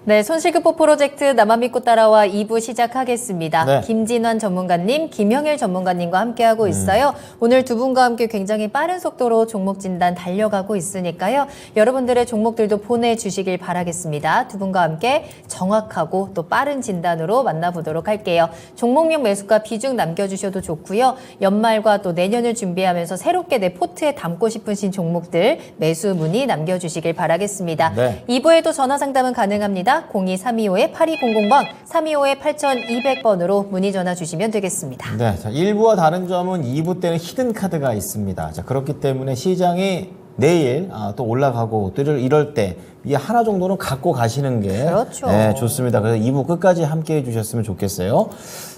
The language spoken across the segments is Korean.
네, 손실극복 프로젝트 나만 믿고 따라와 2부 시작하겠습니다. 네. 김진환 전문가님, 김형일 전문가님과 함께하고 있어요. 오늘 두 분과 함께 굉장히 빠른 속도로 종목 진단 달려가고 있으니까요. 여러분들의 종목들도 보내주시길 바라겠습니다. 두 분과 함께 정확하고 또 빠른 진단으로 만나보도록 할게요. 종목명 매수가 비중 남겨주셔도 좋고요. 연말과 또 내년을 준비하면서 새롭게 내 포트에 담고 싶으신 종목들 매수 문의 남겨주시길 바라겠습니다. 네. 2부에도 전화 상담은 가능합니다. 02-325-8200번, 325-8200번으로 문의 전화 주시면 되겠습니다. 네, 자, 1부와 다른 점은 2부 때는 히든 카드가 있습니다. 자, 그렇기 때문에 시장이 내일 또 올라가고 또 이럴 때 이 하나 정도는 갖고 가시는 게 그렇죠. 네, 좋습니다. 그래서 2부 끝까지 함께 해주셨으면 좋겠어요.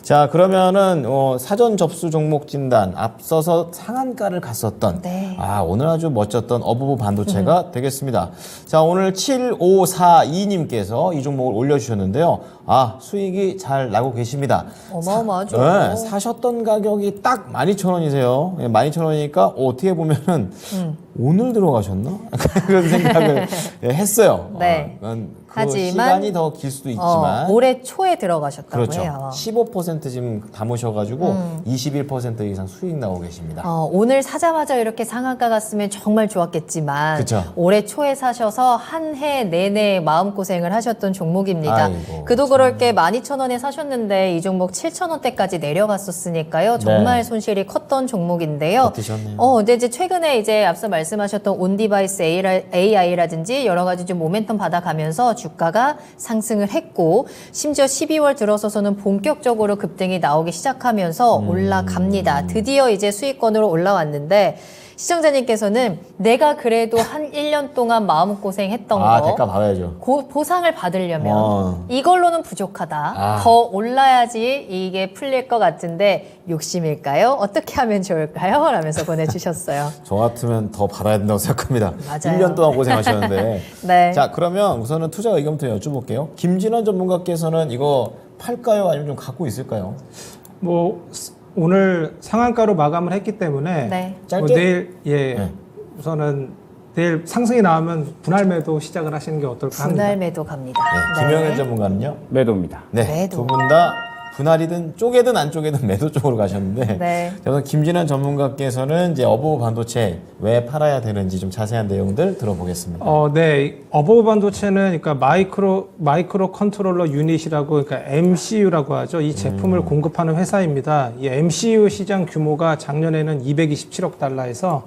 자, 그러면은 사전 접수 종목 진단 앞서서 상한가를 갔었던 네. 오늘 아주 멋졌던 어부부 반도체가 되겠습니다. 자, 오늘 7542님께서 이 종목을 올려주셨는데요. 수익이 잘 나고 계십니다. 어마어마하죠. 네, 사셨던 가격이 딱 12,000원이세요. 12,000원이니까 어떻게 보면은 오늘 들어가셨나? 그런 생각을 했어요. 네. 그 하지만 시간이 더 길 수도 있지만 올해 초에 들어가셨다고 그렇죠. 해요. 15% 지금 담으셔가지고 21% 이상 수익 나오고 계십니다. 오늘 사자마자 이렇게 상한가 갔으면 정말 좋았겠지만 그쵸. 올해 초에 사셔서 한 해 내내 마음고생을 하셨던 종목입니다. 아이고, 그도 그럴 게 12,000원에 사셨는데 이 종목 7,000원대까지 내려갔었으니까요. 정말 네. 손실이 컸던 종목인데요. 버티셨네요. 근데 이제 최근에 이제 앞서 말씀하셨던 온디바이스 AI라든지 여러 가지 좀 모멘텀 받아가면서 주가가 상승을 했고 심지어 12월 들어서서는 본격적으로 급등이 나오기 시작하면서 올라갑니다. 드디어 이제 수익권으로 올라왔는데 시청자님께서는 내가 그래도 한 1년 동안 마음고생했던 거 대가 받아야죠. 보상을 받으려면 이걸로는 부족하다. 더 올라야지 이게 풀릴 것 같은데 욕심일까요? 어떻게 하면 좋을까요? 라면서 보내주셨어요. 저 같으면 더 받아야 된다고 생각합니다. 맞아요. 1년 동안 고생하셨는데. 네. 자, 그러면 우선은 투자 의견부터 여쭤볼게요. 김진환 전문가께서는 이거 팔까요? 아니면 좀 갖고 있을까요? 오늘 상한가로 마감을 했기 때문에 네. 짧게? 내일 네. 우선은 내일 상승이 나오면 분할 매도 시작을 하시는 게 어떨까 합니다. 분할 매도 갑니다. 네. 김영현 전문가는요? 매도입니다. 네. 매도. 두 분 다 분할이든 쪼개든 안 쪼개든 매도 쪽으로 가셨는데. 네. 그래서 김진환 전문가께서는 이제 어버브 반도체 왜 팔아야 되는지 좀 자세한 내용들 들어보겠습니다. 네. 어버브 반도체는 그러니까 마이크로 컨트롤러 유닛이라고 그러니까 MCU라고 하죠. 이 제품을 공급하는 회사입니다. 이 MCU 시장 규모가 작년에는 227억 달러에서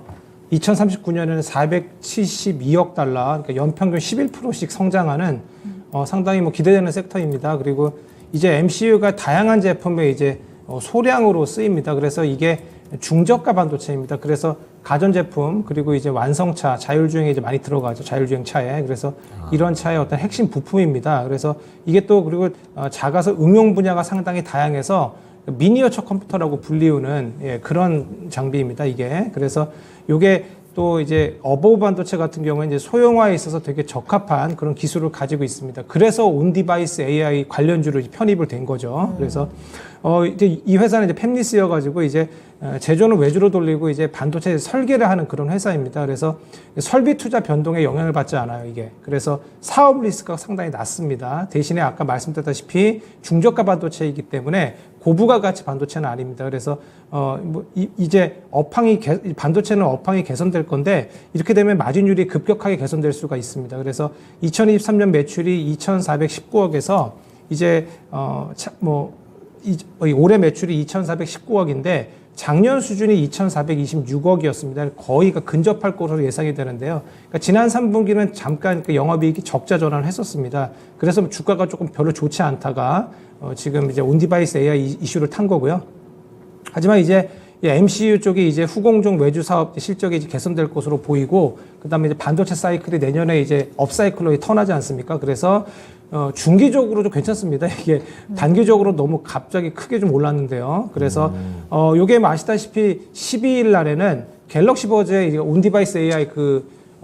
2039년에는 472억 달러, 그러니까 연평균 11%씩 성장하는 상당히 기대되는 섹터입니다. 그리고 이제 MCU가 다양한 제품에 이제 소량으로 쓰입니다. 그래서 이게 중저가 반도체입니다. 그래서 가전제품 그리고 이제 완성차, 자율주행에 이제 많이 들어가죠. 자율주행 차에. 그래서 이런 차의 어떤 핵심 부품입니다. 그래서 이게 또 그리고 작아서 응용 분야가 상당히 다양해서 미니어처 컴퓨터라고 불리우는 그런 장비입니다. 이게. 그래서 이게 또 이제 어버브 반도체 같은 경우는 이제 소형화에 있어서 되게 적합한 그런 기술을 가지고 있습니다. 그래서 온디바이스 AI 관련주로 편입을 된 거죠. 그래서 이제 이 회사는 이제 팹리스여가지고 이제 제조는 외주로 돌리고 이제 반도체 설계를 하는 그런 회사입니다. 그래서 설비 투자 변동에 영향을 받지 않아요, 이게. 그래서 사업 리스크가 상당히 낮습니다. 대신에 아까 말씀드렸다시피 중저가 반도체이기 때문에 고부가 가치 반도체는 아닙니다. 그래서 이제 반도체는 업황이 개선될 건데 이렇게 되면 마진율이 급격하게 개선될 수가 있습니다. 그래서 2023년 매출이 2,419억에서 이제 올해 매출이 2,419억인데 작년 수준이 2,426억이었습니다. 거의 근접할 것으로 예상이 되는데요. 그러니까 지난 3분기는 잠깐 영업이익이 적자 전환을 했었습니다. 그래서 주가가 조금 별로 좋지 않다가 지금 이제 온디바이스 AI 이슈를 탄 거고요. 하지만 이제 MCU 쪽이 이제 후공정 외주 사업 실적이 이제 개선될 것으로 보이고, 그다음에 이제 반도체 사이클이 내년에 이제 업사이클로 턴하지 않습니까? 그래서 중기적으로도 괜찮습니다. 이게 단기적으로 너무 갑자기 크게 좀 올랐는데요. 그래서 요게 아시다시피 12일 날에는 갤럭시 버즈의 온디바이스 AI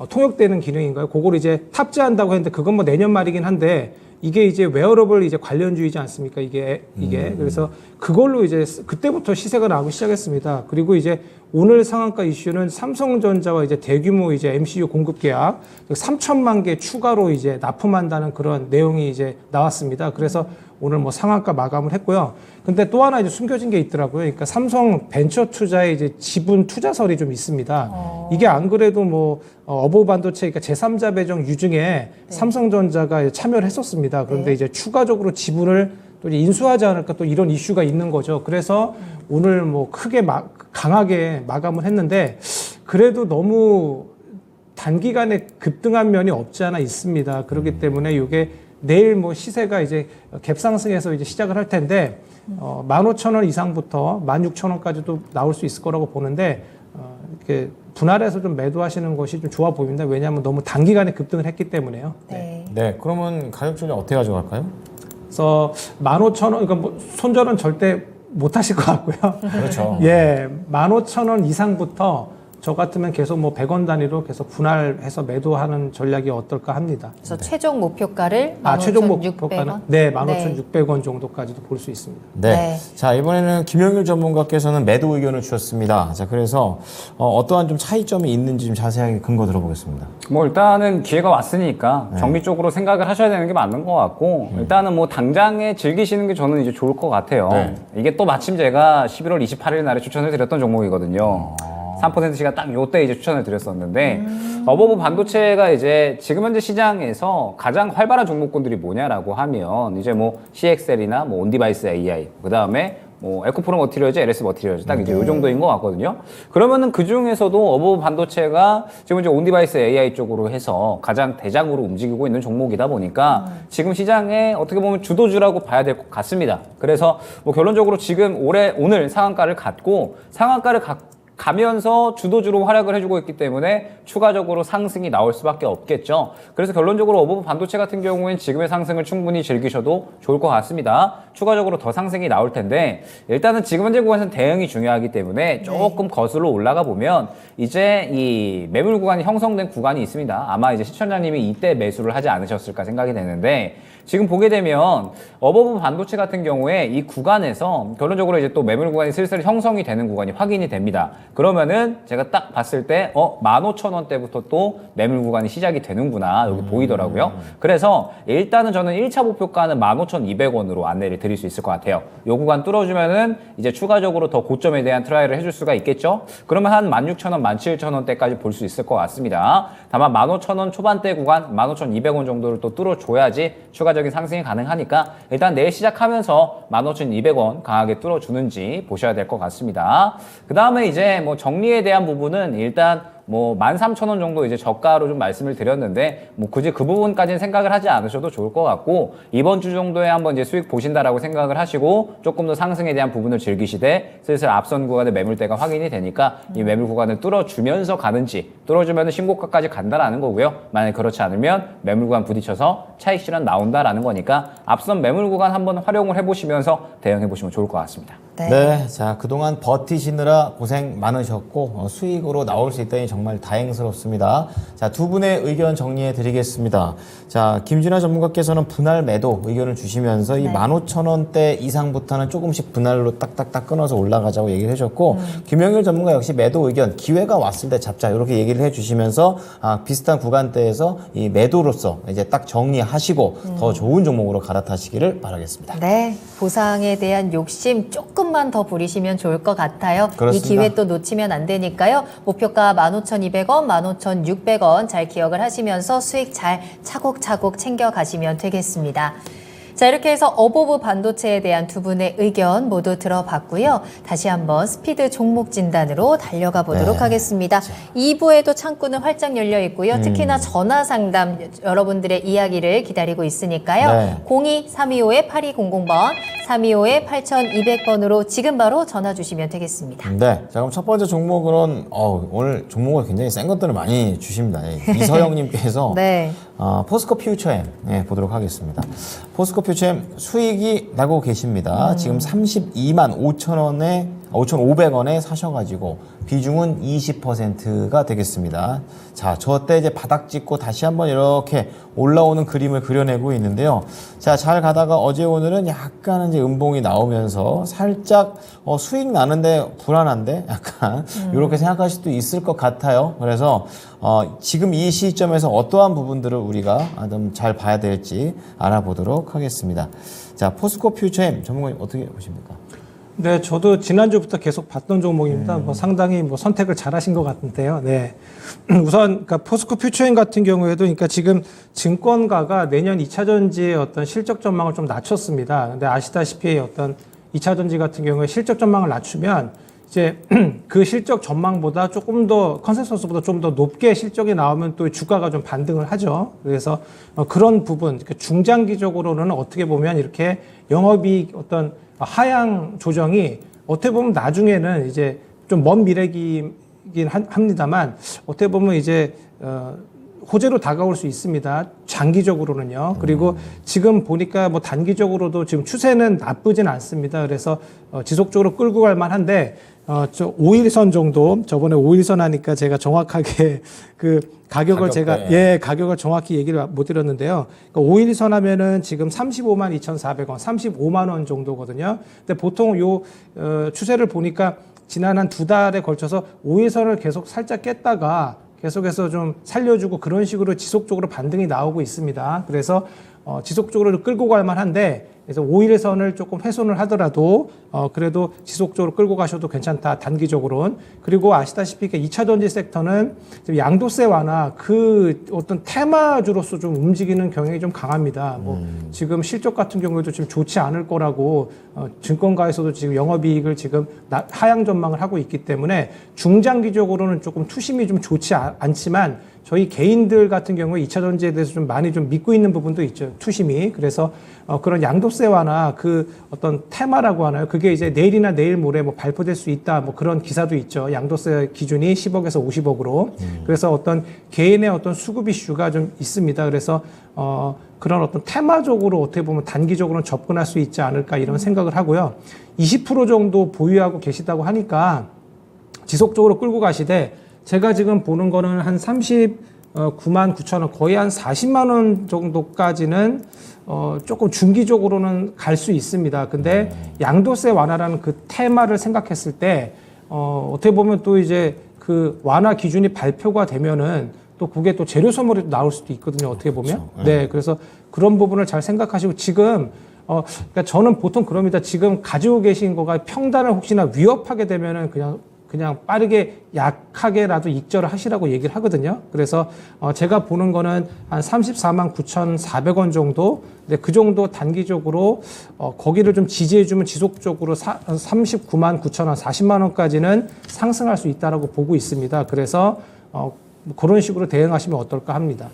통역되는 기능인가요? 그걸 이제 탑재한다고 했는데 그건 내년 말이긴 한데 이게 이제 웨어러블 이제 관련주이지 않습니까? 이게. 그래서 그걸로 이제 그때부터 시세가 나오기 시작했습니다. 그리고 이제 오늘 상한가 이슈는 삼성전자와 이제 대규모 이제 MCU 공급 계약 3천만 개 추가로 이제 납품한다는 그런 내용이 이제 나왔습니다. 그래서 오늘 뭐 상한가 마감을 했고요. 근데 또 하나 이제 숨겨진 게 있더라고요. 그러니까 삼성 벤처 투자의 이제 지분 투자설이 좀 있습니다. 이게 안 그래도 뭐 어보브 반도체 그러니까 제3자 배정 유증에 삼성전자가 참여를 했었습니다. 그런데 이제 추가적으로 지분을 또 이제 인수하지 않을까 또 이런 이슈가 있는 거죠. 그래서 오늘 뭐 크게 강하게 마감을 했는데 그래도 너무 단기간에 급등한 면이 없지 않아 있습니다. 그렇기 때문에 이게 내일 뭐 시세가 이제 갭상승해서 이제 시작을 할 텐데 15,000원 이상부터 16,000원까지도 나올 수 있을 거라고 보는데 이렇게 분할해서 좀 매도하시는 것이 좀 좋아 보입니다. 왜냐하면 너무 단기간에 급등을 했기 때문에요. 네. 네, 그러면 가격 조절 어떻게 가져갈까요? 그래서 15,000원, 그러니까 뭐 손절은 절대 못 하실 것 같고요. 그렇죠. 예, 15,000원 이상부터 저 같으면 계속 뭐 100원 단위로 계속 분할해서 매도하는 전략이 어떨까 합니다. 그래서 최종 목표가를 최종 15,600원. 목표가는 네, 15,600원 정도까지도 볼 수 있습니다. 네. 네. 자, 이번에는 김영일 전문가께서는 매도 의견을 주셨습니다. 자, 그래서 어떠한 좀 차이점이 있는지 좀 자세하게 근거 들어보겠습니다. 뭐 일단은 기회가 왔으니까 정리 쪽으로 생각을 하셔야 되는 게 맞는 것 같고 일단은 뭐 당장에 즐기시는 게 저는 이제 좋을 것 같아요. 네. 이게 또 마침 제가 11월 28일 날에 추천을 드렸던 종목이거든요. 3%가 딱 요때 이제 추천을 드렸었는데 어버브 반도체가 이제 지금 현재 시장에서 가장 활발한 종목군들이 뭐냐라고 하면 이제 뭐 CXL이나 뭐 온디바이스 AI 그다음에 뭐 에코프로 머티리얼즈, LS 머티리얼즈 딱 이제 요 정도인 것 같거든요. 그러면은 그 중에서도 어버브 반도체가 지금 이제 온디바이스 AI 쪽으로 해서 가장 대장으로 움직이고 있는 종목이다 보니까 지금 시장에 어떻게 보면 주도주라고 봐야 될 것 같습니다. 그래서 뭐 결론적으로 지금 오늘 상한가를 갖고 상한가를 가면서 주도주로 활약을 해주고 있기 때문에 추가적으로 상승이 나올 수밖에 없겠죠. 그래서 결론적으로 어버브 반도체 같은 경우에는 지금의 상승을 충분히 즐기셔도 좋을 것 같습니다. 추가적으로 더 상승이 나올 텐데 일단은 지금 현재 구간에서는 대응이 중요하기 때문에 조금 거슬러 올라가 보면 이제 이 매물 구간이 형성된 구간이 있습니다. 아마 이제 시청자님이 이때 매수를 하지 않으셨을까 생각이 되는데 지금 보게 되면 어버브 반도체 같은 경우에 이 구간에서 결론적으로 이제 또 매물 구간이 슬슬 형성이 되는 구간이 확인이 됩니다. 그러면은 제가 딱 봤을 때 15,000원대부터 또 매물 구간이 시작이 되는구나 여기 보이더라고요. 그래서 일단은 저는 1차 목표가는 15,200원으로 안내를 드릴 수 있을 것 같아요. 요 구간 뚫어주면은 이제 추가적으로 더 고점에 대한 트라이를 해줄 수가 있겠죠. 그러면 한 16,000원, 17,000원대까지 볼 수 있을 것 같습니다. 다만 15,000원 초반대 구간 15,200원 정도를 또 뚫어줘야지 추가적인 상승이 가능하니까 일단 내일 시작하면서 15,200원 강하게 뚫어주는지 보셔야 될 것 같습니다. 그 다음에 이제 뭐 정리에 대한 부분은 일단 뭐 13,000원 정도 이제 저가로 좀 말씀을 드렸는데 뭐 굳이 그 부분까지는 생각을 하지 않으셔도 좋을 것 같고 이번 주 정도에 한번 이제 수익 보신다라고 생각을 하시고 조금 더 상승에 대한 부분을 즐기시되 슬슬 앞선 구간의 매물대가 확인이 되니까 이 매물 구간을 뚫어주면서 가는지 뚫어주면 신고가까지 간다라는 거고요. 만약 그렇지 않으면 매물 구간 부딪혀서 차익 실현 나온다라는 거니까 앞선 매물 구간 한번 활용을 해보시면서 대응해 보시면 좋을 것 같습니다. 네. 자, 그동안 버티시느라 고생 많으셨고 수익으로 나올 수 있다니 정말 다행스럽습니다. 자, 두 분의 의견 정리해 드리겠습니다. 자, 김진아 전문가께서는 분할 매도 의견을 주시면서 이 15,000원대 이상부터는 조금씩 분할로 딱딱딱 끊어서 올라가자고 얘기를 해줬고 김영일 전문가 역시 매도 의견 기회가 왔을 때 잡자 이렇게 얘기를 해주시면서 비슷한 구간대에서 이 매도로서 이제 딱 정리하시고 더 좋은 종목으로 갈아타시기를 바라겠습니다. 네, 보상에 대한 욕심 조금만 더 부리시면 좋을 것 같아요. 그렇습니다. 이 기회 또 놓치면 안 되니까요. 목표가 15,200원, 15,600원 잘 기억을 하시면서 수익 잘 차곡차곡 챙겨가시면 되겠습니다. 자, 이렇게 해서 어보브 반도체에 대한 두 분의 의견 모두 들어봤고요. 다시 한번 스피드 종목 진단으로 달려가 보도록 하겠습니다. 2부에도 창구는 활짝 열려 있고요. 특히나 전화 상담 여러분들의 이야기를 기다리고 있으니까요. 02-325-8200번, 325-8200번으로 지금 바로 전화 주시면 되겠습니다. 네. 자, 그럼 첫 번째 종목은 오늘 종목을 굉장히 센 것들을 많이 주십니다. 이서영님께서 네. 포스코 퓨처엠 보도록 하겠습니다. 포스코 퓨처엠 수익이 나고 계십니다. 지금 32만 5천 원에 5,500원에 사셔가지고 비중은 20%가 되겠습니다. 자, 저때 이제 바닥 찍고 다시 한번 이렇게 올라오는 그림을 그려내고 있는데요. 자, 잘 가다가 어제 오늘은 약간 이제 음봉이 나오면서 살짝 수익 나는데 불안한데 약간 이렇게 생각하실 수도 있을 것 같아요. 그래서 지금 이 시점에서 어떠한 부분들을 우리가 좀 잘 봐야 될지 알아보도록 하겠습니다. 자, 포스코 퓨처엠 전문가님 어떻게 보십니까? 네, 저도 지난주부터 계속 봤던 종목입니다. 뭐 상당히 뭐 선택을 잘하신 것 같은데요. 네. 우선, 그러니까 포스코 퓨처엠 같은 경우에도 그러니까 지금 증권가가 내년 2차 전지의 어떤 실적 전망을 좀 낮췄습니다. 근데 아시다시피 어떤 2차 전지 같은 경우에 실적 전망을 낮추면 이제 그 실적 전망보다 조금 더 컨센서스보다 좀 더 높게 실적이 나오면 또 주가가 좀 반등을 하죠. 그래서 그런 부분, 그러니까 중장기적으로는 어떻게 보면 이렇게 영업이익 어떤 하향 조정이 어떻게 보면 나중에는 이제 좀 먼 미래이긴 합니다만 어떻게 보면 이제 호재로 다가올 수 있습니다. 장기적으로는요. 그리고 지금 보니까 뭐 단기적으로도 지금 추세는 나쁘진 않습니다. 그래서 지속적으로 끌고 갈 만한데 저 5일선 정도 저번에 5일선 하니까 제가 정확하게 그 가격을 가격을 정확히 얘기를 못 드렸는데요. 그러니까 5일선 하면은 지금 35만 2,400원, 35만 원 정도거든요. 근데 보통 요 추세를 보니까 지난 한 2달에 걸쳐서 5일선을 계속 살짝 깼다가 계속해서 좀 살려주고 그런 식으로 지속적으로 반등이 나오고 있습니다. 그래서 지속적으로 끌고 갈 만한데 그래서 5일선을 조금 훼손을 하더라도 그래도 지속적으로 끌고 가셔도 괜찮다 단기적으로는. 그리고 아시다시피 2차 전지 섹터는 지금 양도세 완화 그 어떤 테마주로서 좀 움직이는 경향이 좀 강합니다. 뭐 지금 실적 같은 경우에도 지금 좋지 않을 거라고 증권가에서도 지금 영업이익을 지금 하향 전망을 하고 있기 때문에 중장기적으로는 조금 투심이 좀 좋지 않지만 저희 개인들 같은 경우에 2차 전지에 대해서 좀 많이 좀 믿고 있는 부분도 있죠. 투심이. 그래서 그런 양도세 완화 그 어떤 테마라고 하나요? 그게 이제 내일이나 내일 모레 뭐 발표될 수 있다. 뭐 그런 기사도 있죠. 양도세 기준이 10억에서 50억으로. 그래서 어떤 개인의 어떤 수급 이슈가 좀 있습니다. 그래서 그런 어떤 테마적으로 어떻게 보면 단기적으로는 접근할 수 있지 않을까 이런 생각을 하고요. 20% 정도 보유하고 계시다고 하니까 지속적으로 끌고 가시되 제가 지금 보는 거는 한 39만 9천 원, 거의 한 40만 원 정도까지는 조금 중기적으로는 갈 수 있습니다. 근데 양도세 완화라는 그 테마를 생각했을 때 어떻게 보면 또 이제 그 완화 기준이 발표가 되면은 또 그게 또 재료 소멸이 나올 수도 있거든요. 어떻게 보면. 그렇죠. 네, 그래서 그런 부분을 잘 생각하시고 지금 그러니까 저는 보통 그럽니다. 지금 가지고 계신 거가 평단을 혹시나 위협하게 되면은 그냥 빠르게 약하게라도 익절을 하시라고 얘기를 하거든요. 그래서 제가 보는 거는 한 34만 9,400원 정도. 근데 그 정도 단기적으로 거기를 좀 지지해주면 지속적으로 39만 9천 원, 40만 원까지는 상승할 수 있다라고 보고 있습니다. 그래서 그런 식으로 대응하시면 어떨까 합니다.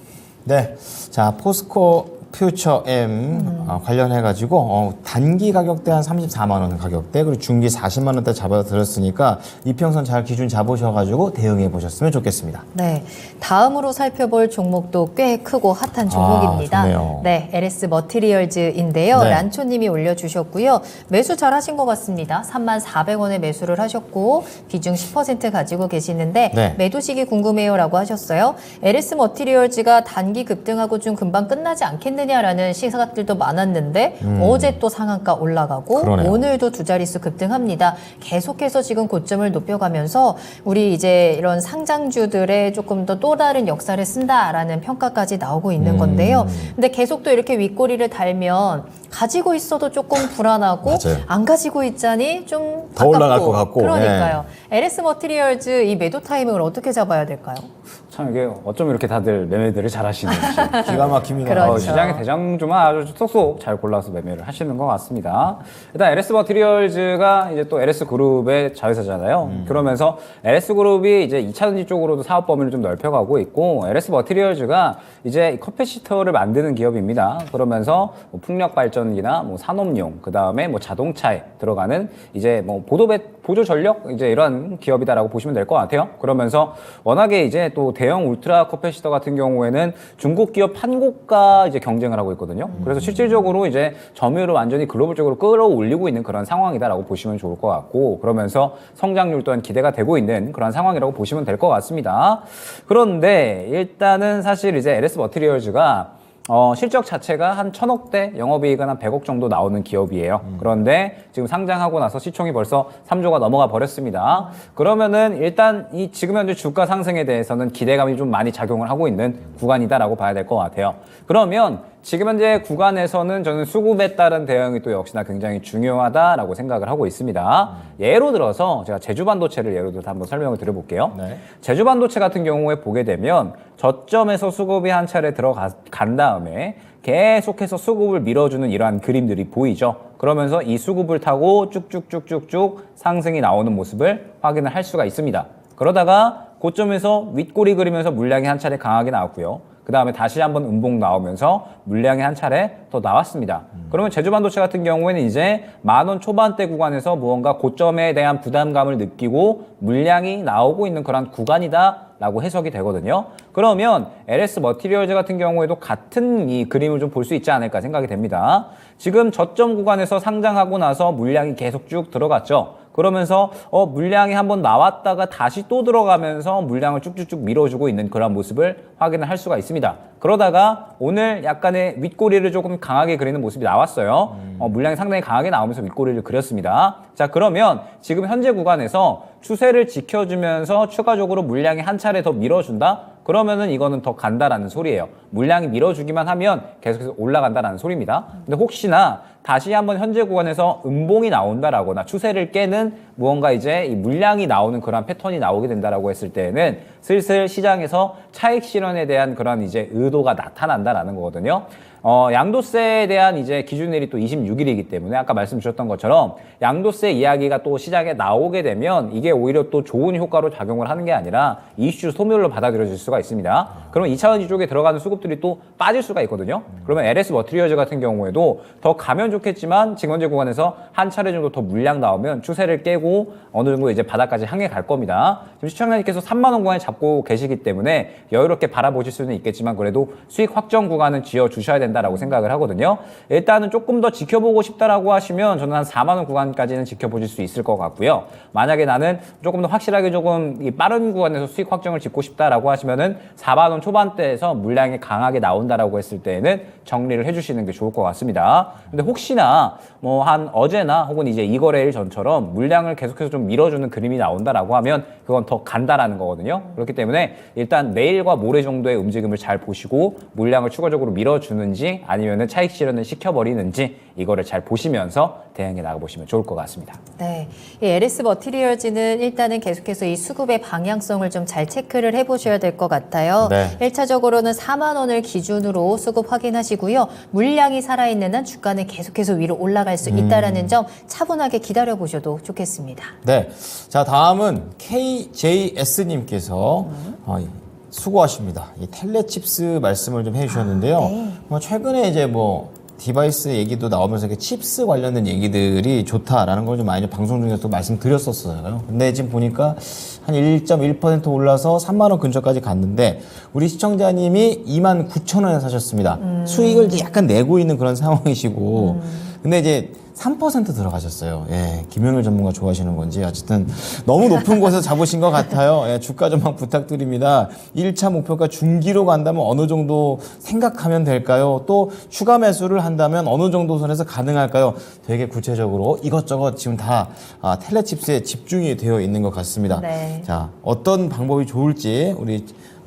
네, 자 포스코 퓨처엠 관련해가지고 단기 가격대 한 34만 원 가격대 그리고 중기 40만 원대 잡아드렸으니까 이평선 잘 기준 잡으셔가지고 대응해 보셨으면 좋겠습니다. 네, 다음으로 살펴볼 종목도 꽤 크고 핫한 종목입니다. 좋네요. 네, LS 머티리얼즈인데요. 네. 란초님이 올려주셨고요. 매수 잘 하신 것 같습니다. 34,400원에 매수를 하셨고 비중 10% 가지고 계시는데 네. 매도 시기 궁금해요라고 하셨어요. LS 머티리얼즈가 단기 급등하고 좀 금방 끝나지 않겠느냐라는 시사들도 많았는데 어제 또 상한가 올라가고 그러네요. 오늘도 두 자릿수 급등합니다. 계속해서 지금 고점을 높여가면서 우리 이제 이런 상장주들의 조금 더 또 다른 역사를 쓴다라는 평가까지 나오고 있는 건데요. 근데 계속 또 이렇게 윗꼬리를 달면 가지고 있어도 조금 불안하고 맞아요. 안 가지고 있자니 좀 더 올라갈 아깝고. 것 같고. 그러니까요. LS 머티리얼즈 이 매도 타이밍을 어떻게 잡아야 될까요? 참 이게 어쩜 이렇게 다들 매매들을 잘 하시는지. 기가 막힙니다. 그렇죠. 시장의 대장주만 아주 쏙쏙 잘 골라서 매매를 하시는 것 같습니다. 일단 LS 머티리얼즈가 이제 또 LS 그룹의 자회사잖아요. 그러면서 LS 그룹이 이제 2차 전지 쪽으로도 사업 범위를 좀 넓혀가고 있고 LS 머티리얼즈가 이제 커패시터를 만드는 기업입니다. 그러면서 뭐 풍력 발전기나 뭐 산업용, 그 다음에 뭐 자동차에 들어가는 이제 뭐 보도 보조 전력 이제 이런 기업이다라고 보시면 될 것 같아요. 그러면서 워낙에 이제 또 대형 울트라 커패시터 같은 경우에는 중국 기업 한국과 이제 경쟁을 하고 있거든요. 그래서 실질적으로 이제 점유율을 완전히 글로벌적으로 끌어올리고 있는 그런 상황이다라고 보시면 좋을 것 같고, 그러면서 성장률 또한 기대가 되고 있는 그런 상황이라고 보시면 될 것 같습니다. 그런데 일단은 사실 이제 LS 머티리얼즈가 실적 자체가 한 1,000억대, 영업이익은 한 100억 정도 나오는 기업이에요. 그런데 지금 상장하고 나서 시총이 벌써 3조가 넘어가 버렸습니다. 그러면은 일단 이 지금 현재 주가 상승에 대해서는 기대감이 좀 많이 작용을 하고 있는 구간이다라고 봐야 될 것 같아요. 그러면 지금 현재 구간에서는 저는 수급에 따른 대응이 또 역시나 굉장히 중요하다라고 생각을 하고 있습니다. 예로 들어서 제가 제주반도체를 예로 들어서 한번 설명을 드려볼게요. 네. 제주반도체 같은 경우에 보게 되면 저점에서 수급이 한 차례 들어간 다음에 계속해서 수급을 밀어주는 이러한 그림들이 보이죠. 그러면서 이 수급을 타고 쭉쭉쭉쭉쭉 상승이 나오는 모습을 확인을 할 수가 있습니다. 그러다가 고점에서 윗꼬리 그리면서 물량이 한 차례 강하게 나왔고요. 그 다음에 다시 한번 음봉 나오면서 물량이 한 차례 더 나왔습니다. 그러면 제주반도체 같은 경우에는 이제 10,000원 초반대 구간에서 무언가 고점에 대한 부담감을 느끼고 물량이 나오고 있는 그런 구간이다라고 해석이 되거든요. 그러면 LS 머티리얼즈 같은 경우에도 같은 이 그림을 좀 볼 수 있지 않을까 생각이 됩니다. 지금 저점 구간에서 상장하고 나서 물량이 계속 쭉 들어갔죠. 그러면서 물량이 한번 나왔다가 다시 또 들어가면서 물량을 쭉쭉쭉 밀어주고 있는 그런 모습을 확인을 할 수가 있습니다. 그러다가 오늘 약간의 윗꼬리를 조금 강하게 그리는 모습이 나왔어요. 물량이 상당히 강하게 나오면서 윗꼬리를 그렸습니다. 자, 그러면 지금 현재 구간에서 추세를 지켜주면서 추가적으로 물량이 한 차례 더 밀어준다? 그러면은 이거는 더 간다라는 소리예요. 물량이 밀어주기만 하면 계속해서 올라간다라는 소리입니다. 근데 혹시나 다시 한번 현재 구간에서 음봉이 나온다라거나 추세를 깨는 무언가 이제 이 물량이 나오는 그런 패턴이 나오게 된다라고 했을 때는 슬슬 시장에서 차익 실현에 대한 그런 이제 의도가 나타난다라는 거거든요. 양도세에 대한 이제 기준일이 또 26일이기 때문에 아까 말씀 주셨던 것처럼 양도세 이야기가 또 시장에 나오게 되면 이게 오히려 또 좋은 효과로 작용을 하는 게 아니라 이슈 소멸로 받아들여질 수가 있습니다. 그러면 2차전지 쪽에 들어가는 수급들이 또 빠질 수가 있거든요. 그러면 LS 머티리얼즈 같은 경우에도 더 가면 좋겠지만 지금 현재 구간에서 한 차례 정도 더 물량 나오면 추세를 깨고 어느 정도 이제 바닥까지 향해 갈 겁니다. 지금 시청자님께서 3만 원 구간에 잡고 계시기 때문에 여유롭게 바라보실 수는 있겠지만 그래도 수익 확정 구간은 지어 주셔야 된다라고 생각을 하거든요. 일단은 조금 더 지켜보고 싶다라고 하시면 저는 한 4만 원 구간까지는 지켜보실 수 있을 것 같고요. 만약에 나는 조금 더 확실하게 조금 이 빠른 구간에서 수익 확정을 짓고 싶다라고 하시면은 4만 원 초반대에서 물량이 강하게 나온다라고 했을 때는 정리를 해주시는 게 좋을 것 같습니다. 근데 혹시나 뭐 한 어제나 혹은 이제 이 거래일 전처럼 물량을 계속해서 좀 밀어주는 그림이 나온다라고 하면 그건 더 간다라는 거거든요. 그렇기 때문에 일단 내일과 모레 정도의 움직임을 잘 보시고 물량을 추가적으로 밀어주는지 아니면은 차익 실현을 시켜버리는지 이거를 잘 보시면서 대응해 나가보시면 좋을 것 같습니다. 네, 이 LS 머티리얼즈는 일단은 계속해서 이 수급의 방향성을 좀 잘 체크를 해보셔야 될 것 같아요. 네. 1차적으로는 4만 원을 기준으로 수급 확인하시고요. 물량이 살아있는 한 주가는 계속해서 위로 올라갈 수 있다는 점 차분하게 기다려보셔도 좋겠습니다. 네. 자, 다음은 KJS님께서 수고하십니다. 이 텔레칩스 말씀을 좀 해주셨는데요. 네. 최근에 이제 뭐 디바이스 얘기도 나오면서 이렇게 칩스 관련된 얘기들이 좋다라는 걸 좀 많이 방송 중에서 또 말씀드렸었어요. 근데 지금 보니까 한 1.1% 올라서 3만 원 근처까지 갔는데 우리 시청자님이 29,000원에 사셨습니다. 수익을 이제 약간 내고 있는 그런 상황이시고 근데 이제 3% 들어가셨어요. 예, 김영일 전문가 좋아하시는 건지 어쨌든 너무 높은 곳에서 잡으신 것 같아요. 예, 주가 전망 부탁드립니다. 1차 목표가 중기로 간다면 어느 정도 생각하면 될까요? 또 추가 매수를 한다면 어느 정도 선에서 가능할까요? 되게 구체적으로 이것저것 지금 다 텔레칩스에 집중이 되어 있는 것 같습니다. 네. 자, 어떤 방법이 좋을지 우리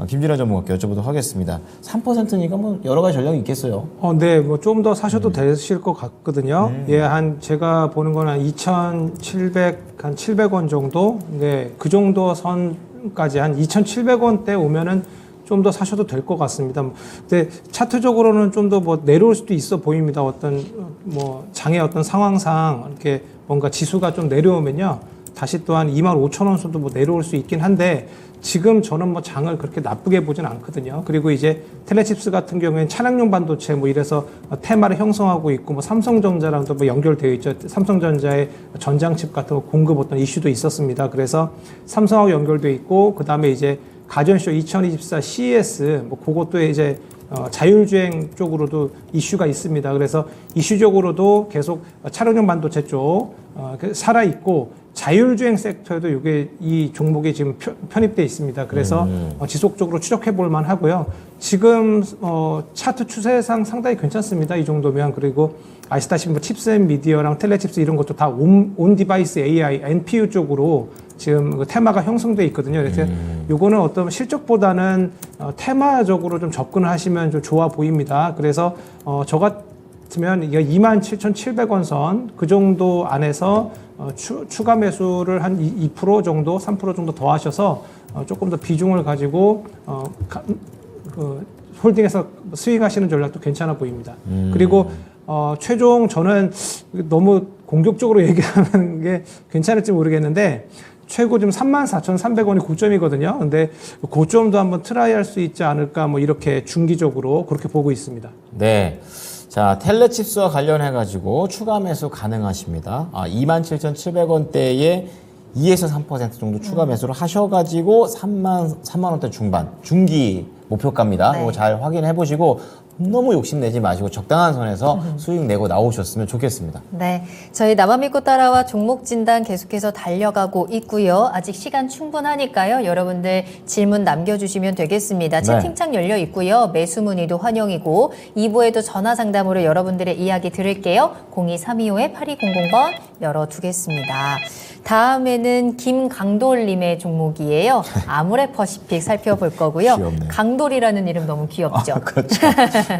김진아 전문가께 여쭤보도록 하겠습니다. 3%니까 뭐 여러 가지 전략이 있겠어요. 네, 뭐 좀 더 사셔도 되실 것 같거든요. 예, 한 제가 보는 건 한 2,700원 정도. 네, 그 정도 선까지 한 2,700원대 오면은 좀 더 사셔도 될 것 같습니다. 근데 차트적으로는 좀 더 뭐 내려올 수도 있어 보입니다. 어떤 뭐 장의 어떤 상황상 이렇게 뭔가 지수가 좀 내려오면요. 다시 또한 25,000원 선도 뭐 내려올 수 있긴 한데 지금 저는 뭐 장을 그렇게 나쁘게 보진 않거든요. 그리고 이제 텔레칩스 같은 경우에는 차량용 반도체 뭐 이래서 테마를 형성하고 있고 뭐 삼성전자랑도 뭐 연결되어 있죠. 삼성전자의 전장칩 같은 거 공급 어떤 이슈도 있었습니다. 그래서 삼성하고 연결되어 있고 그다음에 이제 가전쇼 2024 CES 뭐 그것도 이제 자율주행 쪽으로도 이슈가 있습니다. 그래서 이슈적으로도 계속 차량용 반도체 쪽 살아있고 자율주행 섹터에도 이게 이 종목이 지금 편입돼 있습니다. 그래서 지속적으로 추적해 볼 만하고요. 지금 차트 추세상 상당히 괜찮습니다. 이 정도면. 그리고 아시다시피 뭐 칩셋 미디어랑 텔레칩스 이런 것도 다 온 디바이스 AI, NPU 쪽으로 지금 그 테마가 형성돼 있거든요. 그래서 요거는 어떤 실적보다는 테마적으로 좀 접근을 하시면 좀 좋아 보입니다. 그래서 저 같으면 이게 27,700원 선 그 정도 안에서 추가 매수를 한 2% 정도, 3% 정도 더 하셔서 조금 더 비중을 가지고 홀딩해서 스윙하시는 전략도 괜찮아 보입니다. 그리고 최종 저는 너무 공격적으로 얘기하는 게 괜찮을지 모르겠는데 최고 지금 34,300원이 고점이거든요. 근데 고점도 한번 트라이 할 수 있지 않을까 뭐 이렇게 중기적으로 그렇게 보고 있습니다. 네. 자, 텔레칩스와 관련해가지고 추가 매수 가능하십니다. 27,700원대에 2에서 3% 정도 추가 매수를 하셔가지고 3만 원대 중반, 중기 목표가입니다. 네. 이거 잘 확인해 보시고 너무 욕심내지 마시고 적당한 선에서 수익 내고 나오셨으면 좋겠습니다. 네, 저희 나만 믿고 따라와 종목 진단 계속해서 달려가고 있고요. 아직 시간 충분하니까요. 여러분들 질문 남겨주시면 되겠습니다. 채팅창 열려 있고요. 매수 문의도 환영이고 2부에도 전화 상담으로 여러분들의 이야기 들을게요. 02325-8200번 열어두겠습니다. 다음에는 김강돌님의 종목이에요. 아모레퍼시픽 살펴볼 거고요. 귀엽네. 강돌이라는 이름 너무 귀엽죠? 그렇죠.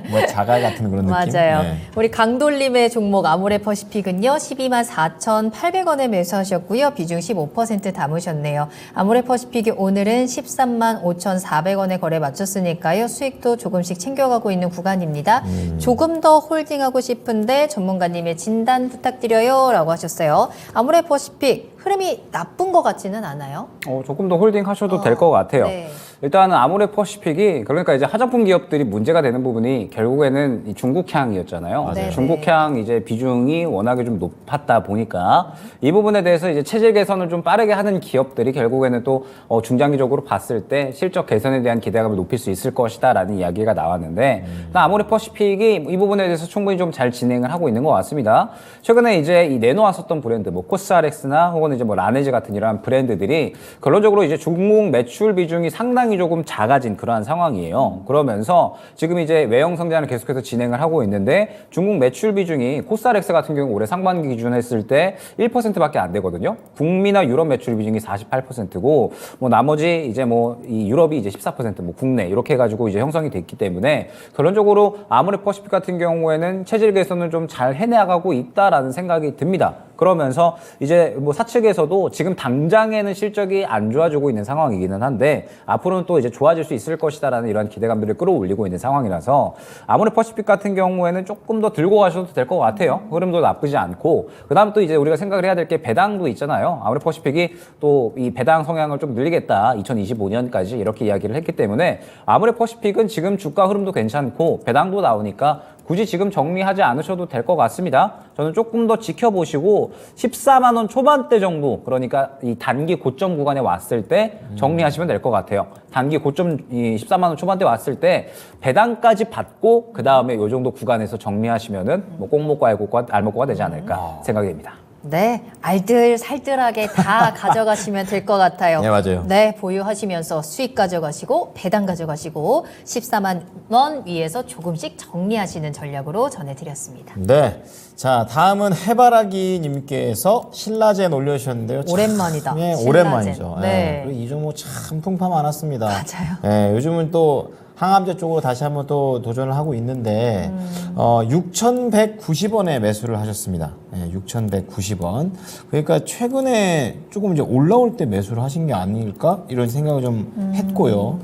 뭐 자갈 같은 그런 느낌. 맞아요. 네. 우리 강돌님의 종목 아모레퍼시픽은요. 124,800원에 매수하셨고요. 비중 15% 담으셨네요. 아모레퍼시픽이 오늘은 135,400원에 거래 마쳤으니까요. 수익도 조금씩 챙겨가고 있는 구간입니다. 조금 더 홀딩하고 싶은데 전문가님의 진단 부탁드려요 라고 하셨어요. 아모레퍼시픽 흐름이 나쁜 것 같지는 않아요? 조금 더 홀딩 하셔도 될 것 같아요. 네. 일단은 아모레퍼시픽이 그러니까 이제 화장품 기업들이 문제가 되는 부분이 결국에는 이 중국향이었잖아요. 네네. 중국향 이제 비중이 워낙에 좀 높았다 보니까 이 부분에 대해서 이제 체질 개선을 좀 빠르게 하는 기업들이 결국에는 또 중장기적으로 봤을 때 실적 개선에 대한 기대감을 높일 수 있을 것이다라는 이야기가 나왔는데 아모레퍼시픽이 이 부분에 대해서 충분히 좀 잘 진행을 하고 있는 것 같습니다. 최근에 이제 이 내놓았었던 브랜드 뭐 코스RX나 혹은 이제 뭐 라네즈 같은 이러한 브랜드들이 결론적으로 이제 중국 매출 비중이 상당히 조금 작아진 그러한 상황이에요. 그러면서 지금 이제 외형 성장을 계속해서 진행을 하고 있는데 중국 매출 비중이 코스RX 같은 경우 올해 상반기 기준 했을 때 1%밖에 안 되거든요. 북미나 유럽 매출 비중이 48%고 뭐 나머지 이제 뭐 이 유럽이 이제 14%, 뭐 국내 이렇게 해가지고 이제 형성이 됐기 때문에 결론적으로 아모레퍼시픽 같은 경우에는 체질 개선을 좀 잘 해나가고 있다라는 생각이 듭니다. 그러면서 이제 뭐 사측에서도 지금 당장에는 실적이 안 좋아지고 있는 상황이기는 한데 앞으로는 또 이제 좋아질 수 있을 것이다라는 이런 기대감들을 끌어올리고 있는 상황이라서 아모레퍼시픽 같은 경우에는 조금 더 들고 가셔도 될 것 같아요. 흐름도 나쁘지 않고 그다음 또 이제 우리가 생각을 해야 될 게 배당도 있잖아요. 아모레퍼시픽이 또 이 배당 성향을 좀 늘리겠다 2025년까지 이렇게 이야기를 했기 때문에 아모레퍼시픽은 지금 주가 흐름도 괜찮고 배당도 나오니까 굳이 지금 정리하지 않으셔도 될 것 같습니다. 저는 조금 더 지켜보시고 14만 원 초반대 정도, 그러니까 이 단기 고점 구간에 왔을 때 정리하시면 될 것 같아요. 단기 고점 이 14만 원 초반대 왔을 때 배당까지 받고 그 다음에 요 정도 구간에서 정리하시면은 뭐 꼭 먹고 알먹고가 되지 않을까 생각이 됩니다. 네, 알뜰살뜰하게 다 가져가시면 될 것 같아요. 네, 맞아요. 네, 보유하시면서 수익 가져가시고 배당 가져가시고 14만 원 위에서 조금씩 정리하시는 전략으로 전해드렸습니다. 네. 자, 다음은 해바라기 님께서 신라젠 올려주셨는데요. 참, 오랜만이다. 예, 신라젠. 오랜만이죠. 네. 예, 그리고 이 종목 참 풍파 많았습니다. 맞아요. 예, 요즘은 또 항암제 쪽으로 다시 한번 또 도전을 하고 있는데 6,190원에 매수를 하셨습니다. 예, 6,190원. 그러니까 최근에 조금 이제 올라올 때 매수를 하신 게 아닐까 이런 생각을 좀 했고요.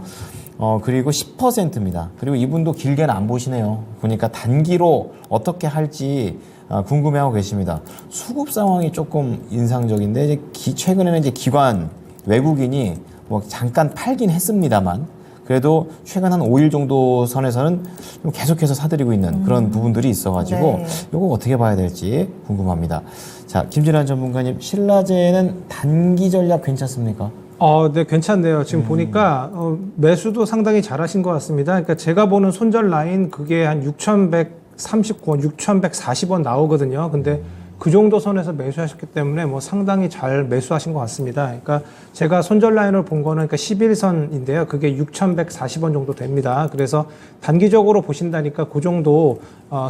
그리고 10%입니다. 그리고 이분도 길게는 안 보시네요. 보니까 단기로 어떻게 할지 궁금해하고 계십니다. 수급 상황이 조금 인상적인데 이제 최근에는 이제 기관 외국인이 뭐 잠깐 팔긴 했습니다만 그래도 최근 한 5일 정도 선에서는 좀 계속해서 사들이고 있는 그런 부분들이 있어가지고 네. 이거 어떻게 봐야 될지 궁금합니다. 자, 김진환 전문가님, 신라제는 단기 전략 괜찮습니까? 네, 괜찮네요. 지금 보니까 매수도 상당히 잘하신 것 같습니다. 그러니까 제가 보는 손절 라인 그게 한 6,139원, 6,140원 나오거든요. 근데 그 정도 선에서 매수하셨기 때문에 뭐 상당히 잘 매수하신 것 같습니다. 그러니까 제가 손절 라인을 본 거는 그러니까 11선인데요. 그게 6,140원 정도 됩니다. 그래서 단기적으로 보신다니까 그 정도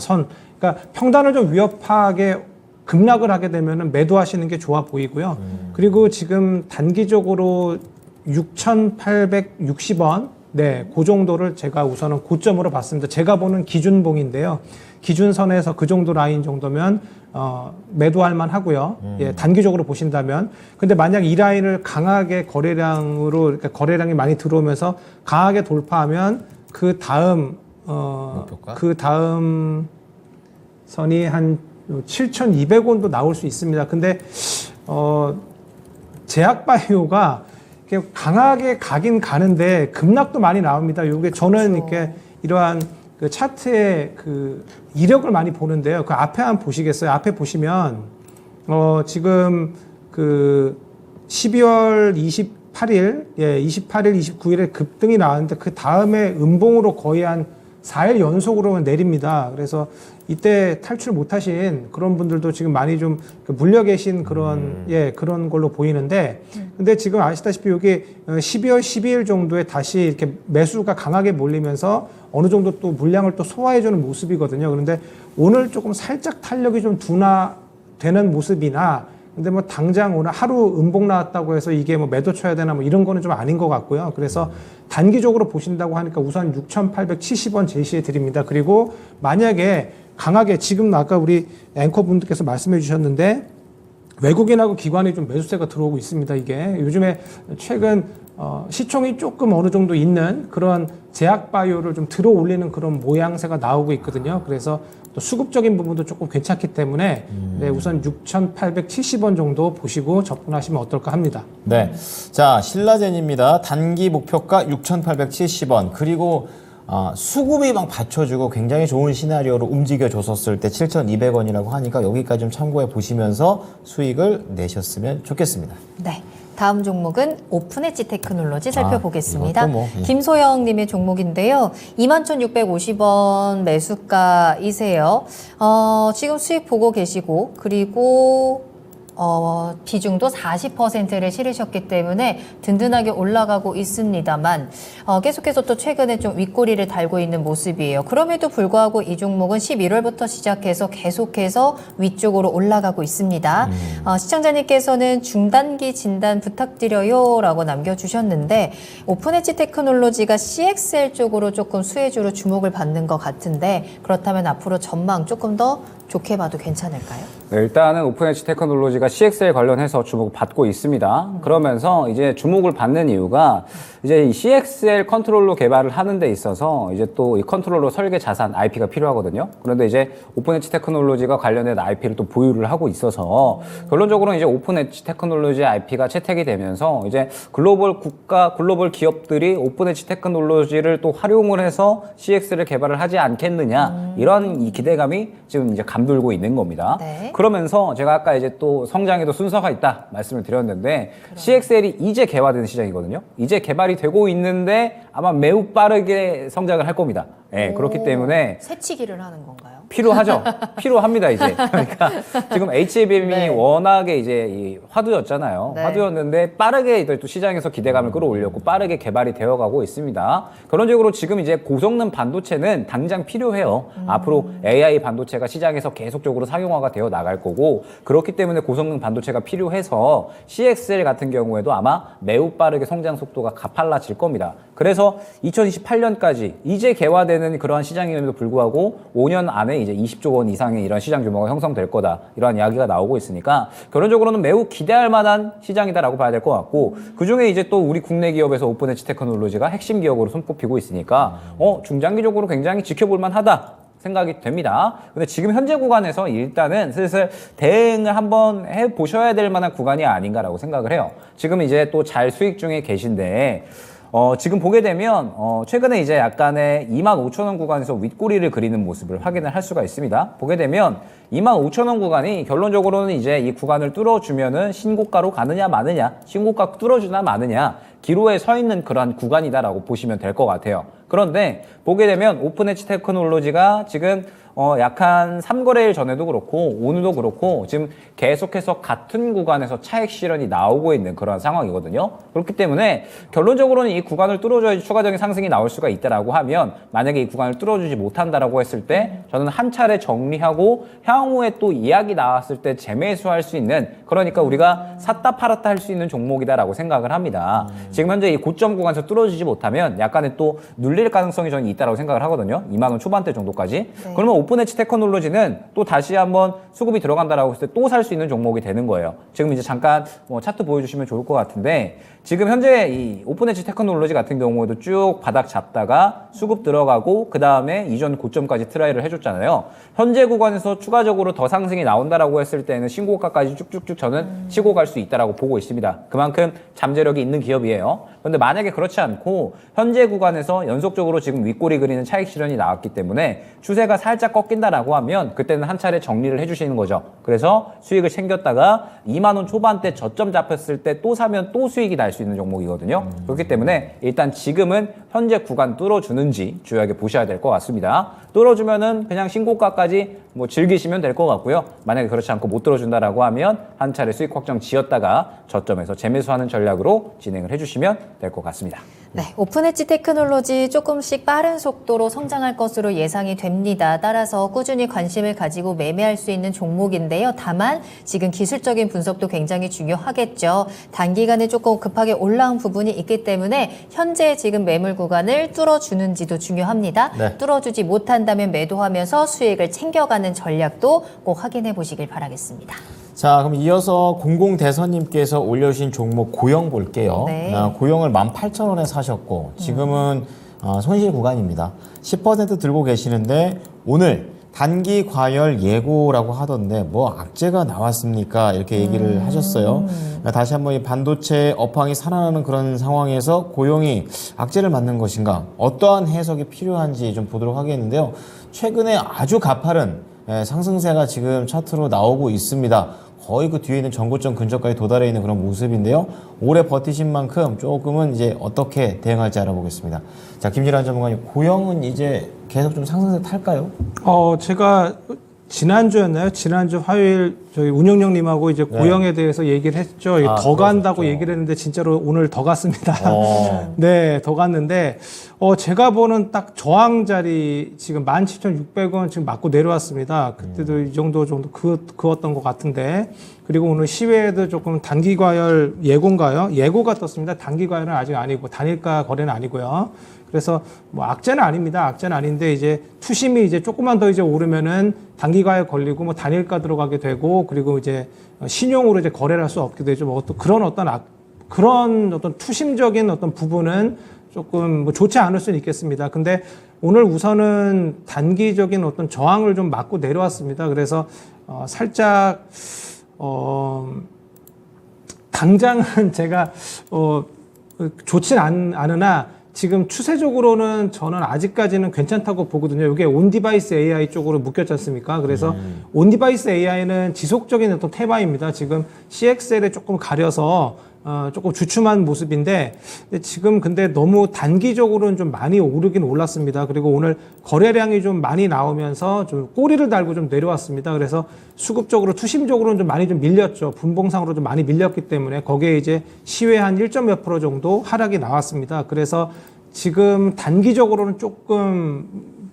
선, 그러니까 평단을 좀 위협하게 급락을 하게 되면은 매도하시는 게 좋아 보이고요. 그리고 지금 단기적으로 6,860원, 네, 그 정도를 제가 우선은 고점으로 봤습니다. 제가 보는 기준봉인데요. 기준선에서 그 정도 라인 정도면 매도할 만 하고요. 예, 단기적으로 보신다면. 근데 만약 이 라인을 강하게 거래량으로, 그러니까 거래량이 많이 들어오면서 강하게 돌파하면 그 다음 목표가? 그 다음 선이 한 7,200원도 나올 수 있습니다. 근데 제약바이오가 이렇게 강하게 가긴 가는데 급락도 많이 나옵니다. 요게 저는 이렇게 이러한 그 차트의 그 이력을 많이 보는데요. 그 앞에 한번 보시겠어요? 앞에 보시면 지금 그 12월 28일, 예, 28일, 29일에 급등이 나왔는데 그 다음에 음봉으로 거의 한 4일 연속으로 내립니다. 그래서 이때 탈출 못하신 그런 분들도 지금 많이 좀 물려 계신 그런 예 그런 걸로 보이는데, 근데 지금 아시다시피 여기 12월 12일 정도에 다시 이렇게 매수가 강하게 몰리면서 어느 정도 또 물량을 또 소화해주는 모습이거든요. 그런데 오늘 조금 살짝 탄력이 좀 둔화되는 모습이나, 근데 뭐 당장 오늘 하루 음봉 나왔다고 해서 이게 뭐 매도 쳐야 되나 뭐 이런 거는 좀 아닌 것 같고요. 그래서 단기적으로 보신다고 하니까 우선 6,870원 제시해 드립니다. 그리고 만약에 강하게 지금 아까 우리 앵커 분들께서 말씀해 주셨는데 외국인하고 기관이 좀 매수세가 들어오고 있습니다. 이게 요즘에 최근 시총이 조금 어느 정도 있는 그런 제약바이오를 좀 들어 올리는 그런 모양새가 나오고 있거든요. 그래서 또 수급적인 부분도 조금 괜찮기 때문에 네, 우선 6,870원 정도 보시고 접근하시면 어떨까 합니다. 네. 자, 신라젠입니다. 단기 목표가 6,870원. 그리고 수급이 막 받쳐주고 굉장히 좋은 시나리오로 움직여줬었을 때 7,200원이라고 하니까 여기까지 좀 참고해 보시면서 수익을 내셨으면 좋겠습니다. 네. 다음 종목은 오픈엣지 테크놀로지 살펴보겠습니다. 이것도 뭐, 예. 김소영 님의 종목인데요. 21,650원 매수가이세요. 지금 수익 보고 계시고, 그리고 비중도 40%를 실으셨기 때문에 든든하게 올라가고 있습니다만 계속해서 또 최근에 좀 윗꼬리를 달고 있는 모습이에요. 그럼에도 불구하고 이 종목은 11월부터 시작해서 계속해서 위쪽으로 올라가고 있습니다. 시청자님께서는 중단기 진단 부탁드려요 라고 남겨주셨는데, 오픈엣지 테크놀로지가 CXL 쪽으로 조금 수혜주로 주목을 받는 것 같은데, 그렇다면 앞으로 전망 조금 더 좋게 봐도 괜찮을까요? 네, 일단은 오픈엣지 테크놀로지가 CXL 관련해서 주목을 받고 있습니다. 그러면서 이제 주목을 받는 이유가 이제 이 CXL 컨트롤러 개발을 하는 데 있어서 이제 또 이 컨트롤러 설계 자산 IP가 필요하거든요. 그런데 이제 오픈엣지 테크놀로지가 관련된 IP를 또 보유를 하고 있어서 결론적으로는 이제 오픈엣지 테크놀로지 IP가 채택이 되면서 이제 글로벌 기업들이 오픈엣지 테크놀로지를 또 활용을 해서 CX를 개발을 하지 않겠느냐, 이런 이 기대감이 지금 이제 감돌고 있는 겁니다. 네. 그러면서 제가 아까 이제 또 성장에도 순서가 있다 말씀을 드렸는데, CXL이 이제 개화되는 시장이거든요. 이제 개발이 되고 있는데 아마 매우 빠르게 성장을 할 겁니다. 예, 그렇기 때문에 새치기를 하는 건가요? 필요하죠. 필요합니다, 이제. 그러니까 지금 HBM이 네. 워낙에 이제 이 화두였잖아요. 네. 화두였는데 빠르게 또 시장에서 기대감을 끌어올렸고 빠르게 개발이 되어가고 있습니다. 결론적으로 지금 이제 고성능 반도체는 당장 필요해요. 앞으로 AI 반도체가 시장에서 계속적으로 상용화가 되어 나갈 거고, 그렇기 때문에 고성능 반도체가 필요해서 CXL 같은 경우에도 아마 매우 빠르게 성장 속도가 가팔라질 겁니다. 그래서 2028년까지 이제 개화되는 되는 그러한 시장임에도 불구하고 5년 안에 이제 20조 원 이상의 이런 시장 규모가 형성될 거다. 이러한 이야기가 나오고 있으니까 결론적으로는 매우 기대할 만한 시장이다라고 봐야 될 것 같고 그중에 이제 또 우리 국내 기업에서 오픈 엣지 테크놀로지가 핵심 기업으로 손꼽히고 있으니까 중장기적으로 굉장히 지켜볼 만하다. 생각이 됩니다. 근데 지금 현재 구간에서 일단은 슬슬 대응을 한번 해보셔야 될 만한 구간이 아닌가라고 생각을 해요. 지금 이제 또 잘 수익 중에 계신데 지금 보게 되면 최근에 이제 약간의 25,000원 구간에서 윗꼬리를 그리는 모습을 확인을 할 수가 있습니다. 보게 되면 25,000원 구간이 결론적으로는 이제 이 구간을 뚫어주면은 신고가로 가느냐 마느냐, 신고가 뚫어주나 마느냐 기로에 서 있는 그러한 구간이다라고 보시면 될 것 같아요. 그런데 보게 되면 오픈 엣지 테크놀로지가 지금 약한 3거래일 전에도 그렇고 오늘도 그렇고 지금 계속해서 같은 구간에서 차익 실현이 나오고 있는 그런 상황이거든요. 그렇기 때문에 결론적으로는 이 구간을 뚫어줘야지 추가적인 상승이 나올 수가 있다라고 하면 만약에 이 구간을 뚫어주지 못한다라고 했을 때 저는 한 차례 정리하고 향후에 또 이야기 나왔을 때 재매수할 수 있는 그러니까 우리가 샀다 팔았다 할 수 있는 종목이다라고 생각을 합니다. 지금 현재 이 고점 구간에서 뚫어주지 못하면 약간의 또 눌릴 가능성이 저는 있다라고 생각을 하거든요. 2만 원 초반대 정도까지. 네. 그러면 오픈 엣지 테크놀로지는 또 다시 한번 수급이 들어간다라고 했을 때 또 살 수 있는 종목이 되는 거예요. 지금 이제 잠깐 차트 보여주시면 좋을 것 같은데 지금 현재 이 오픈 엣지 테크놀로지 같은 경우에도 쭉 바닥 잡다가 수급 들어가고 그 다음에 이전 고점까지 트라이를 해줬잖아요. 현재 구간에서 추가적으로 더 상승이 나온다라고 했을 때는 신고가까지 쭉쭉쭉 저는 치고 갈 수 있다라고 보고 있습니다. 그만큼 잠재력이 있는 기업이에요. 그런데 만약에 그렇지 않고 현재 구간에서 연속적으로 지금 윗꼬리 그리는 차익 실현이 나왔기 때문에 추세가 살짝 꺾인다라고 하면 그때는 한 차례 정리를 해주시는 거죠. 그래서 수익을 챙겼다가 2만 원 초반대 저점 잡혔을 때 또 사면 또 수익이 날 수 있는 종목이거든요. 그렇기 때문에 일단 지금은 현재 구간 뚫어주는지 주요하게 보셔야 될 것 같습니다. 뚫어주면은 그냥 신고가까지 즐기시면 될 것 같고요. 만약에 그렇지 않고 못 뚫어준다라고 하면 한 차례 수익 확정 지었다가 저점에서 재매수하는 전략으로 진행을 해주시면 될 것 같습니다. 네, 오픈 엣지 테크놀로지 조금씩 빠른 속도로 성장할 것으로 예상이 됩니다. 따라서 꾸준히 관심을 가지고 매매할 수 있는 종목인데요. 다만 지금 기술적인 분석도 굉장히 중요하겠죠. 단기간에 조금 급하게 올라온 부분이 있기 때문에 현재 지금 매물 구간을 뚫어주는지도 중요합니다. 네. 뚫어주지 못한다면 매도하면서 수익을 챙겨가는 전략도 꼭 확인해 보시길 바라겠습니다. 자, 그럼 이어서 공공대선님께서 올려주신 종목 고영 볼게요. 네. 고영을 18,000원에 사셨고 지금은 손실 구간입니다. 10% 들고 계시는데 오늘 단기 과열 예고라고 하던데 악재가 나왔습니까? 이렇게 얘기를 하셨어요. 다시 한번 이 반도체 업황이 살아나는 그런 상황에서 고용이 악재를 맞는 것인가? 어떠한 해석이 필요한지 좀 보도록 하겠는데요. 최근에 아주 가파른 상승세가 지금 차트로 나오고 있습니다. 거의 그 뒤에 있는 전고점 근처까지 도달해 있는 그런 모습인데요. 오래 버티신 만큼 조금은 이제 어떻게 대응할지 알아보겠습니다. 자, 김진환 전문가님, 고영은 이제 계속 좀 상승세 탈까요? 제가 지난주였나요? 지난주 화요일 저희 운영령님하고 이제 고영에 대해서 얘기를 했죠. 더 간다고 얘기를 했는데 진짜로 오늘 더 갔습니다. 네, 더 갔는데 제가 보는 딱 저항 자리 지금 17,600원 지금 맞고 내려왔습니다. 그때도 이 정도 그었던 것 같은데 그리고 오늘 시외에도 조금 단기 과열 예고인가요? 예고가 떴습니다. 단기 과열은 아직 아니고 단일가 거래는 아니고요. 그래서 악재는 아닙니다. 악재는 아닌데 이제 투심이 이제 조금만 더 이제 오르면은 단기가에 걸리고 단일가 들어가게 되고 그리고 이제 신용으로 이제 거래를 할 수 없게 되죠. 그런 어떤 투심적인 어떤 부분은 조금 좋지 않을 수는 있겠습니다. 근데 오늘 우선은 단기적인 어떤 저항을 좀 맞고 내려왔습니다. 그래서 살짝 당장은 제가 좋진 않으나 지금 추세적으로는 저는 아직까지는 괜찮다고 보거든요. 이게 온디바이스 AI 쪽으로 묶였지 않습니까? 그래서 온디바이스 AI는 지속적인 어떤 테마입니다. 지금 CXL에 조금 가려서 조금 주춤한 모습인데 지금 근데 너무 단기적으로는 좀 많이 오르긴 올랐습니다. 그리고 오늘 거래량이 좀 많이 나오면서 좀 꼬리를 달고 좀 내려왔습니다. 그래서 수급적으로 투심적으로는 좀 많이 좀 밀렸죠. 분봉상으로 좀 많이 밀렸기 때문에 거기에 이제 시외 한 1.몇 % 정도 하락이 나왔습니다. 그래서 지금 단기적으로는 조금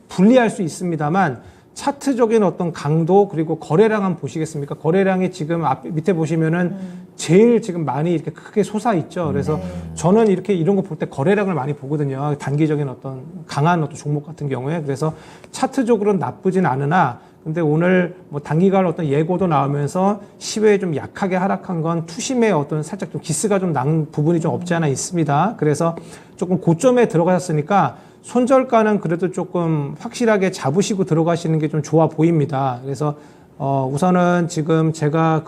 불리할 수 있습니다만 차트적인 어떤 강도 그리고 거래량 한번 보시겠습니까? 거래량이 지금 밑에 보시면은 제일 지금 많이 이렇게 크게 솟아 있죠. 그래서 저는 이렇게 이런 거 볼 때 거래량을 많이 보거든요. 단기적인 어떤 강한 어떤 종목 같은 경우에. 그래서 차트적으로는 나쁘진 않으나 근데 오늘 뭐 단기간 어떤 예고도 나오면서 시외에 좀 약하게 하락한 건 투심의 어떤 살짝 좀 기스가 좀 난 부분이 좀 없지 않아 있습니다. 그래서 조금 고점에 들어가셨으니까 손절가는 그래도 조금 확실하게 잡으시고 들어가시는 게 좀 좋아 보입니다. 그래서 우선은 지금 제가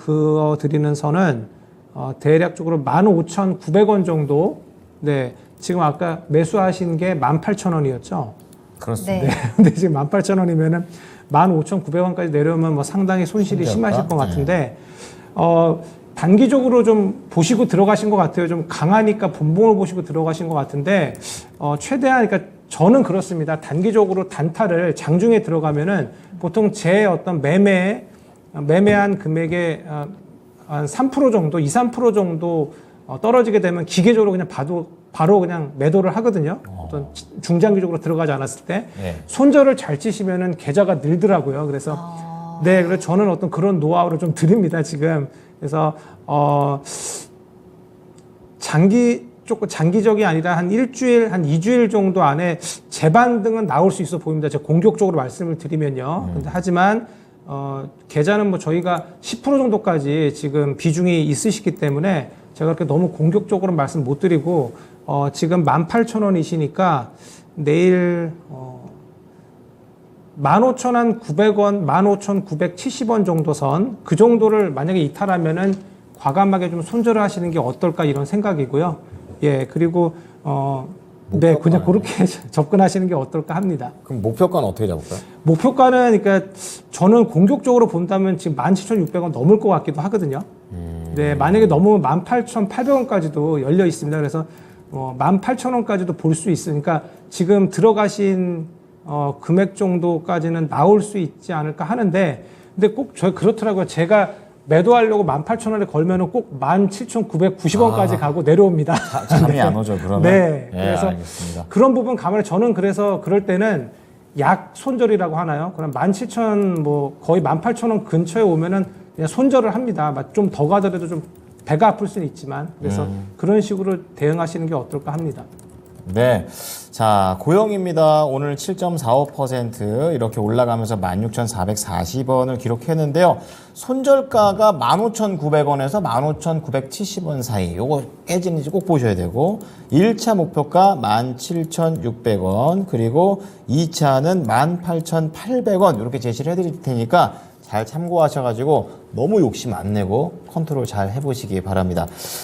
드리는 선은 대략적으로 15,900원 정도. 네, 지금 아까 매수하신 게 18,000원이었죠. 그렇습니다. 네. 근데 지금 18,000원이면은 15,900원까지 내려오면 뭐 상당히 손실이 심하실 것 같은데, 단기적으로 좀 보시고 들어가신 것 같아요. 좀 강하니까 본봉을 보시고 들어가신 것 같은데, 최대한, 그러니까 저는 그렇습니다. 단기적으로 단타를 장중에 들어가면은 보통 제 어떤 매매한 금액의 한 3% 정도, 2, 3% 정도 떨어지게 되면 기계적으로 그냥 바로 그냥 매도를 하거든요. 어떤 중장기적으로 들어가지 않았을 때. 네. 손절을 손절을 잘 치시면은 계좌가 늘더라고요. 그래서 네, 그래서 저는 어떤 그런 노하우를 좀 드립니다, 지금. 그래서 장기적이 아니라 한 일주일, 한 2주일 정도 안에 재반등은 나올 수 있어 보입니다. 제가 공격적으로 말씀을 드리면요. 근데 하지만 계좌는 뭐 저희가 10% 정도까지 지금 비중이 있으시기 때문에 제가 그렇게 너무 공격적으로 말씀 못 드리고 지금 18,000원이시니까 내일 15,900원, 15,970원 정도 선, 그 정도를 만약에 이탈하면은 과감하게 좀 손절을 하시는 게 어떨까 이런 생각이고요. 예, 그리고 네, 그냥 그렇게 접근하시는 게 어떨까 합니다. 그럼 목표가는 어떻게 잡을까요? 목표가는 그러니까 저는 공격적으로 본다면 지금 17,600원 넘을 것 같기도 하거든요. 네, 만약에 넘으면 18,800원까지도 열려 있습니다. 그래서 18,000원까지도 볼 수 있으니까 지금 들어가신 금액 정도까지는 나올 수 있지 않을까 하는데, 근데 꼭 그렇더라고요. 제가 매도하려고 18,000원에 걸면은 꼭 17,990원까지 가고 내려옵니다. 잠이 안 오죠, 그러면? 네. 예, 그래서 알겠습니다. 그런 부분 감안해 저는 그래서 그럴 때는 약 손절이라고 하나요? 그럼 17,000 뭐 거의 18,000원 근처에 오면은 그냥 손절을 합니다. 좀 더 가더라도 좀 배가 아플 수는 있지만 그래서 그런 식으로 대응하시는 게 어떨까 합니다. 네. 자, 고영입니다. 오늘 7.45% 이렇게 올라가면서 16,440원을 기록했는데요. 손절가가 15,900원에서 15,970원 사이. 요거 깨지는지 꼭 보셔야 되고, 1차 목표가 17,600원, 그리고 2차는 18,800원 이렇게 제시를 해드릴 테니까 잘 참고하셔가지고 너무 욕심 안 내고 컨트롤 잘 해보시기 바랍니다.